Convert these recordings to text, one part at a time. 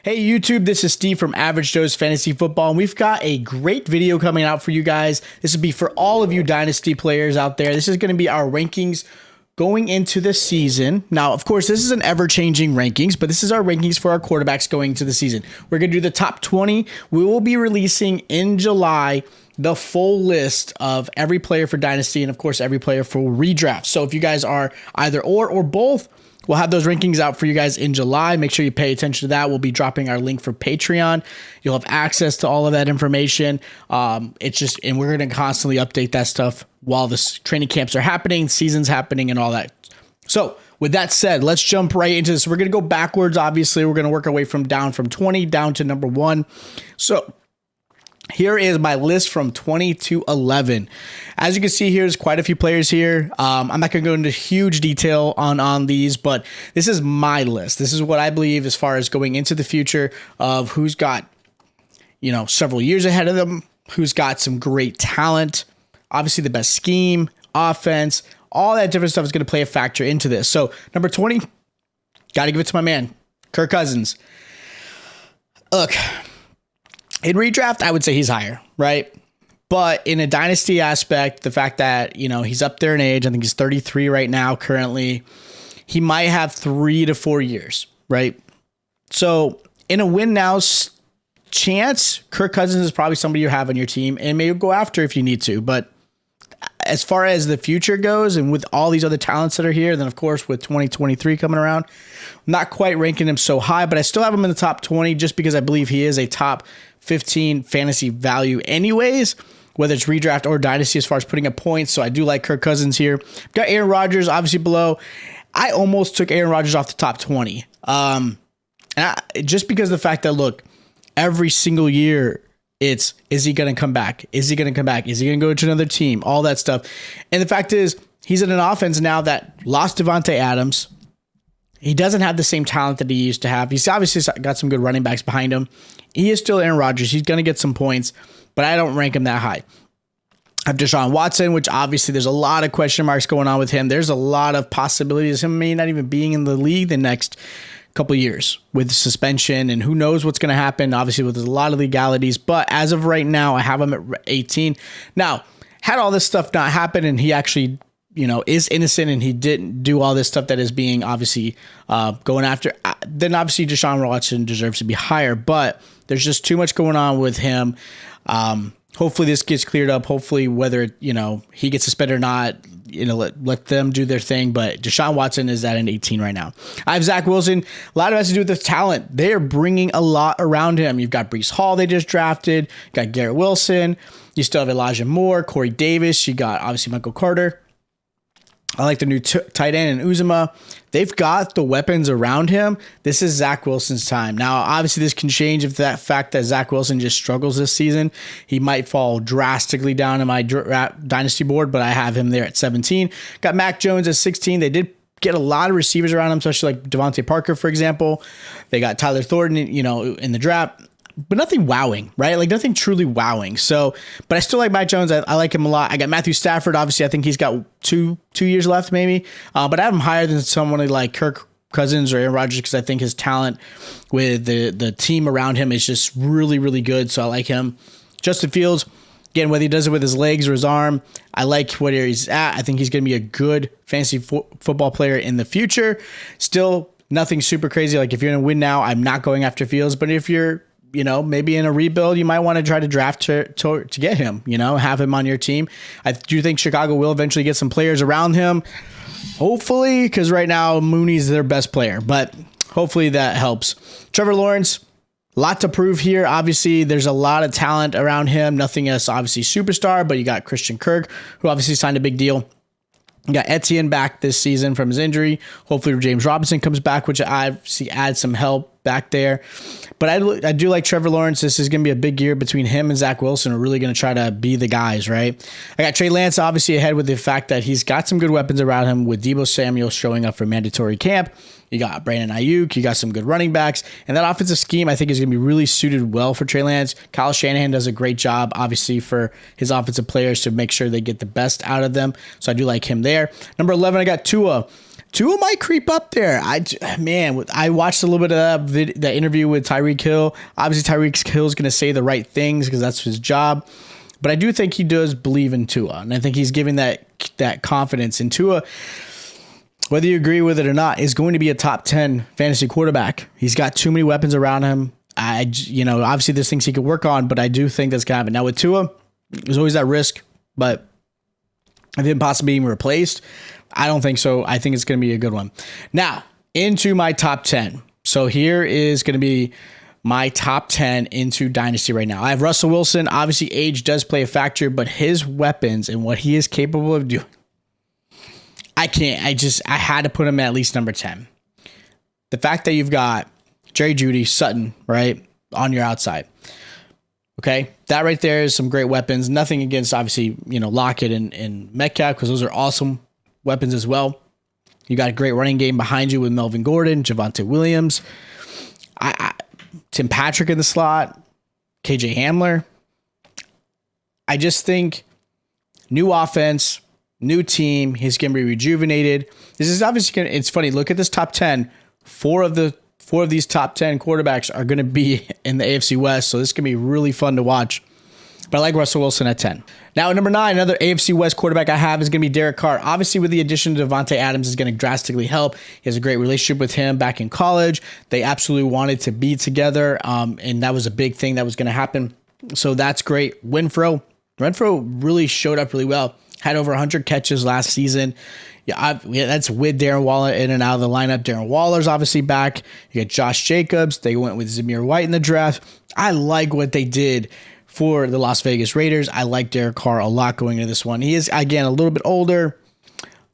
Hey YouTube, this is Steve from Average Joe's Fantasy Football, and we've got a great video coming out for you guys. This will be for all of you Dynasty players out there. This is going to be our rankings going into the season. Now, of course, this is an ever-changing rankings, but this is our rankings for our quarterbacks going into the season. We're going to do the top 20. We will be releasing in July the full list of every player for Dynasty and, of course, every player for redraft. So if you guys are either or both, we'll have those rankings out for you guys in July. Make sure you pay attention to that. We'll be dropping our link for Patreon. You'll have access to all of that information. And we're going to constantly update that stuff while the training camps are happening, seasons happening, and all that. So with that said, let's jump right into this. We're going to go backwards. Obviously, we're going to work our way from 20 down to number 1. So here is my list from 20 to 11. As you can see, here's quite a few players here. I'm not going to go into huge detail on these, but this is my list. This is what I believe as far as going into the future of who's got, several years ahead of them, who's got some great talent, obviously the best scheme, offense, all that different stuff is going to play a factor into this. So number 20, got to give it to my man, Kirk Cousins. Look, in redraft, I would say he's higher, right? But in a dynasty aspect, the fact that, he's up there in age, I think he's 33 right now currently, he might have 3 to 4 years, right? So in a win now chance, Kirk Cousins is probably somebody you have on your team and maybe go after if you need to. But as far as the future goes and with all these other talents that are here, then of course with 2023 coming around, I'm not quite ranking him so high, but I still have him in the top 20 just because I believe he is a top 15 fantasy value anyways, whether it's redraft or dynasty as far as putting up points. So I do like Kirk Cousins here. Got Aaron Rodgers obviously below. I almost took Aaron Rodgers off the top 20. Just because of the fact that, look, every single year is he going to come back? Is he going to come back? Is he going to go to another team? All that stuff. And the fact is, he's in an offense now that lost Devontae Adams. He doesn't have the same talent that he used to have. He's obviously got some good running backs behind him. He is still Aaron Rodgers. He's going to get some points, but I don't rank him that high. I have Deshaun Watson, which obviously there's a lot of question marks going on with him. There's a lot of possibilities of him maybe not even being in the league the next couple of years with suspension, and who knows what's going to happen, obviously with a lot of legalities. But as of right now, I have him at 18. Now, had all this stuff not happened and he actually is innocent and he didn't do all this stuff that is being obviously going after, then obviously Deshaun Watson deserves to be higher. But there's just too much going on with him. Hopefully this gets cleared up. Hopefully whether, he gets suspended or not, let them do their thing. But Deshaun Watson is at an 18 right now. I have Zach Wilson. A lot of it has to do with the talent. They are bringing a lot around him. You've got Breece Hall they just drafted. You got Garrett Wilson. You still have Elijah Moore, Corey Davis. You got obviously Michael Carter. I like the new tight end in Uzuma. They've got the weapons around him. This is Zach Wilson's time. Now, obviously, this can change if that fact that Zach Wilson just struggles this season. He might fall drastically down in my dynasty board, but I have him there at 17. Got Mac Jones at 16. They did get a lot of receivers around him, especially like Devontae Parker, for example. They got Tyler Thornton, in the draft. But nothing wowing, right? Like nothing truly wowing. So, but I still like Mac Jones. I like him a lot. I got Matthew Stafford. Obviously, I think he's got two years left, maybe. But I have him higher than someone like Kirk Cousins or Aaron Rodgers because I think his talent with the team around him is just really, really good. So I like him. Justin Fields, again, whether he does it with his legs or his arm, I like where he's at. I think he's going to be a good fantasy football player in the future. Still, nothing super crazy. Like if you're going to win now, I'm not going after Fields. But if you're maybe in a rebuild, you might want to try to draft to get him, have him on your team. I do think Chicago will eventually get some players around him. Hopefully, because right now Mooney's their best player, but hopefully that helps. Trevor Lawrence, a lot to prove here. Obviously, there's a lot of talent around him. Nothing as obviously superstar, but you got Christian Kirk, who obviously signed a big deal. You got Etienne back this season from his injury. Hopefully James Robinson comes back, which I see adds some help back there. But I do like Trevor Lawrence. This is going to be a big year between him and Zach Wilson. Are really going to try to be the guys, right? I got Trey Lance obviously ahead with the fact that he's got some good weapons around him with Deebo Samuel showing up for mandatory camp. You got Brandon Ayuk. You got some good running backs. And that offensive scheme, I think, is going to be really suited well for Trey Lance. Kyle Shanahan does a great job, obviously, for his offensive players to make sure they get the best out of them. So I do like him there. Number 11, I got Tua. Tua might creep up there. I watched a little bit of that interview with Tyreek Hill. Obviously, Tyreek Hill is going to say the right things because that's his job. But I do think he does believe in Tua, and I think he's giving that confidence in Tua. Whether you agree with it or not, is going to be a top 10 fantasy quarterback. He's got too many weapons around him. Obviously there's things he could work on, but I do think that's going to happen. Now with Tua, there's always that risk, but of him possibly being replaced, I don't think so. I think it's going to be a good one. Now, into my top 10. So here is going to be my top 10 into Dynasty right now. I have Russell Wilson. Obviously, age does play a factor, but his weapons and what he is capable of doing, I had to put him at least number 10. The fact that you've got Jerry Jeudy, Sutton, right, on your outside. Okay, that right there is some great weapons. Nothing against, obviously, Lockett and Metcalf, because those are awesome weapons as well. You got a great running game behind you with Melvin Gordon, Javonte Williams, Tim Patrick in the slot, KJ Hamler. I just think new offense, new team. He's going to be rejuvenated. This is obviously going to, it's funny. Look at this top 10. Four of these top 10 quarterbacks are going to be in the AFC West. So this is going to be really fun to watch. But I like Russell Wilson at 10. Now, at number 9, another AFC West quarterback I have is going to be Derek Carr. Obviously, with the addition of Devontae Adams is going to drastically help. He has a great relationship with him back in college. They absolutely wanted to be together, and that was a big thing that was going to happen. So that's great. Renfro really showed up really well. Had over 100 catches last season. That's with Darren Waller in and out of the lineup. Darren Waller's obviously back. You got Josh Jacobs. They went with Zamir White in the draft. I like what they did for the Las Vegas Raiders. I like Derek Carr a lot going into this one. He is, again, a little bit older,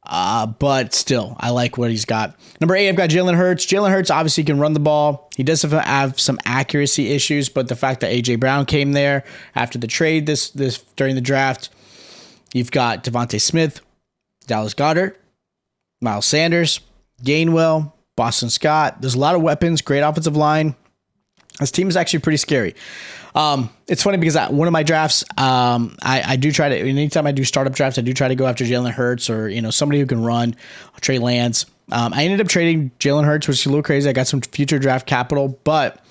but still, I like what he's got. Number 8, I've got Jalen Hurts. Jalen Hurts obviously can run the ball. He does have some accuracy issues, but the fact that A.J. Brown came there after the trade this during the draft, you've got Devontae Smith, Dallas Goedert, Miles Sanders, Gainwell, Boston Scott. There's a lot of weapons, great offensive line. This team is actually pretty scary. It's funny because one of my drafts, I do try to, anytime I do startup drafts, I do try to go after Jalen Hurts or, somebody who can run, Trey Lance. I ended up trading Jalen Hurts, which is a little crazy. I got some future draft capital, but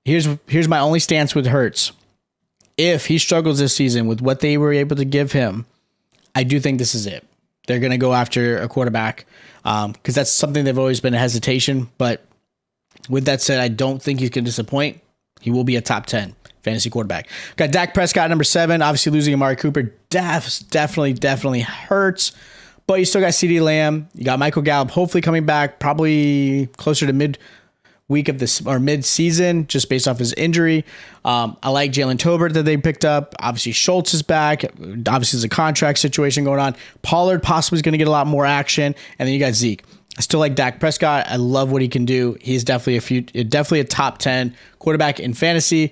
here's my only stance with Hurts. If he struggles this season with what they were able to give him, I do think this is it. They're going to go after a quarterback because that's something they've always been a hesitation. But with that said, I don't think he's going to disappoint. He will be a top 10 fantasy quarterback. Got Dak Prescott, number 7. Obviously, losing Amari Cooper definitely hurts. But you still got CeeDee Lamb. You got Michael Gallup hopefully coming back probably closer to mid-week of this or mid-season just based off his injury. I like Jalen Tolbert that they picked up. Obviously, Schultz is back. Obviously, there's a contract situation going on. Pollard possibly is going to get a lot more action. And then you got Zeke. I still like Dak Prescott. I love what he can do. He's definitely a top 10 quarterback in fantasy.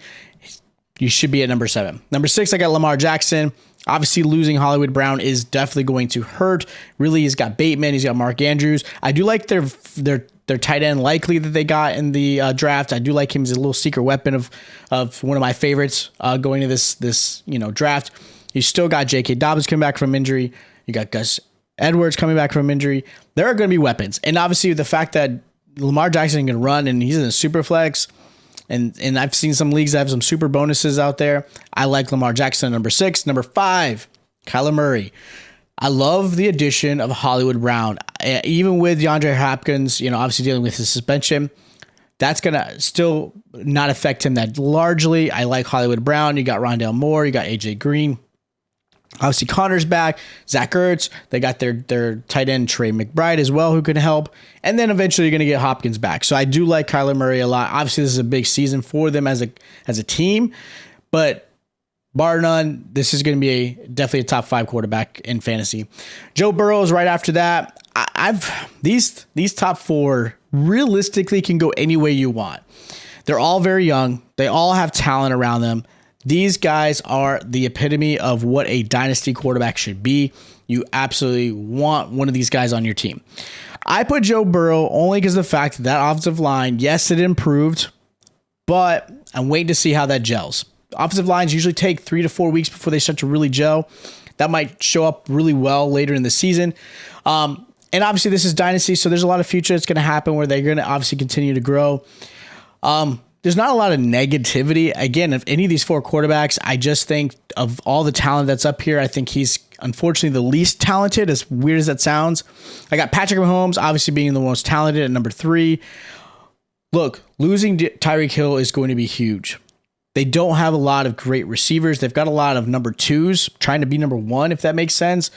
You should be at number 7. Number 6, I got Lamar Jackson. Obviously, losing Hollywood Brown is definitely going to hurt. Really, he's got Bateman. He's got Mark Andrews. I do like their tight end likely that they got in the draft. I do like him as a little secret weapon of one of my favorites going to this draft. You still got J.K. Dobbins coming back from injury. You got Gus Edwards coming back from injury. There are going to be weapons. And obviously the fact that Lamar Jackson can run and he's in a super flex, and I've seen some leagues that have some super bonuses out there. I like Lamar Jackson, number 6. Number 5, Kyler Murray. I love the addition of Hollywood Brown. Even with DeAndre Hopkins, obviously dealing with his suspension, that's going to still not affect him that largely. I like Hollywood Brown. You got Rondale Moore. You got AJ Green. Obviously, Connor's back. Zach Ertz. They got their tight end, Trey McBride, as well, who can help. And then eventually you're going to get Hopkins back. So I do like Kyler Murray a lot. Obviously, this is a big season for them as a team. But bar none, this is going to be definitely a top 5 quarterback in fantasy. Joe Burrow is right after that. These top 4 realistically can go any way you want. They're all very young. They all have talent around them. These guys are the epitome of what a dynasty quarterback should be. You absolutely want one of these guys on your team. I put Joe Burrow only because of the fact that offensive line, yes, it improved, but I'm waiting to see how that gels. Offensive lines usually take 3 to 4 weeks before they start to really gel. That might show up really well later in the season. And obviously this is Dynasty, so there's a lot of future that's going to happen where they're going to obviously continue to grow. There's not a lot of negativity. Again, of any of these 4 quarterbacks, I just think of all the talent that's up here, I think he's unfortunately the least talented, as weird as that sounds. I got Patrick Mahomes obviously being the most talented at number 3. Look, losing Tyreek Hill is going to be huge. They don't have a lot of great receivers. They've got a lot of number 2s trying to be number 1, if that makes sense.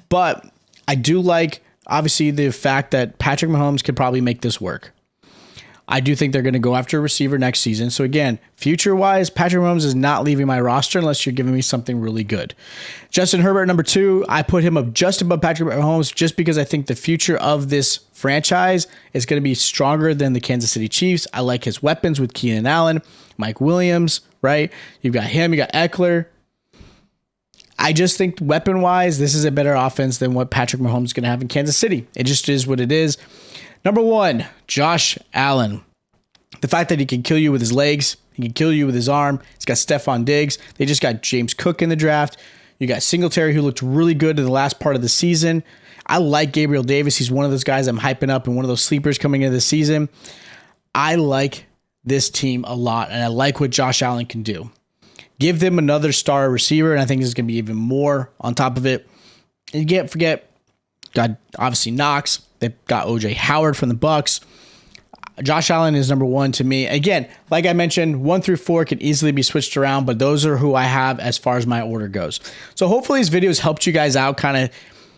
But I do like, obviously, the fact that Patrick Mahomes could probably make this work. I do think they're going to go after a receiver next season. So again, future-wise, Patrick Mahomes is not leaving my roster unless you're giving me something really good. Justin Herbert, number 2, I put him up just above Patrick Mahomes just because I think the future of this franchise is going to be stronger than the Kansas City Chiefs. I like his weapons with Keenan Allen, Mike Williams, right? You've got him, you got Eckler. I just think weapon-wise, this is a better offense than what Patrick Mahomes is going to have in Kansas City. It just is what it is. Number 1, Josh Allen. The fact that he can kill you with his legs, he can kill you with his arm. He's got Stephon Diggs. They just got James Cook in the draft. You got Singletary, who looked really good in the last part of the season. I like Gabriel Davis. He's one of those guys I'm hyping up and one of those sleepers coming into the season. I like this team a lot, and I like what Josh Allen can do. Give them another star receiver, and I think there's going to be even more on top of it. And you can't forget, got obviously Knox. They've got OJ Howard from the Bucks. Josh Allen is number 1 to me. Again, like I mentioned, 1 through 4 can easily be switched around, but those are who I have as far as my order goes. So hopefully these videos helped you guys out, kind of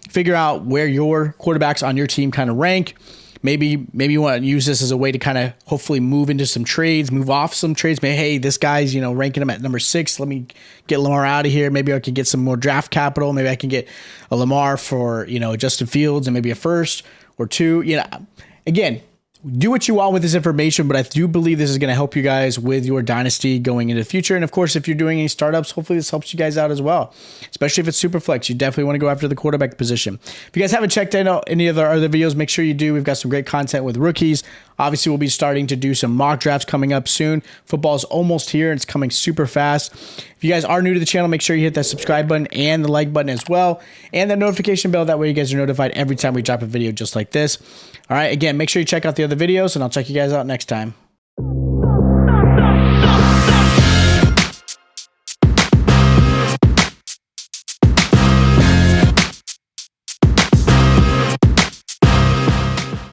figure out where your quarterbacks on your team kind of rank. Maybe you want to use this as a way to kind of hopefully move into some trades, move off some trades. Maybe, hey, this guy's, ranking him at number 6. Let me get Lamar out of here. Maybe I can get some more draft capital. Maybe I can get a Lamar for, Justin Fields and maybe a 1st or 2. Again, do what you want with this information, but I do believe this is going to help you guys with your dynasty going into the future. And of course, if you're doing any startups, hopefully this helps you guys out as well, especially if it's super flex. You definitely want to go after the quarterback position. If you guys haven't checked out any of our other videos, make sure you do. We've got some great content with rookies. Obviously, we'll be starting to do some mock drafts coming up soon. Football is almost here, and it's coming super fast. If you guys are new to the channel, make sure you hit that subscribe button and the like button as well, and the notification bell. That way you guys are notified every time we drop a video just like this. All right, again, make sure you check out the other videos, and I'll check you guys out next time.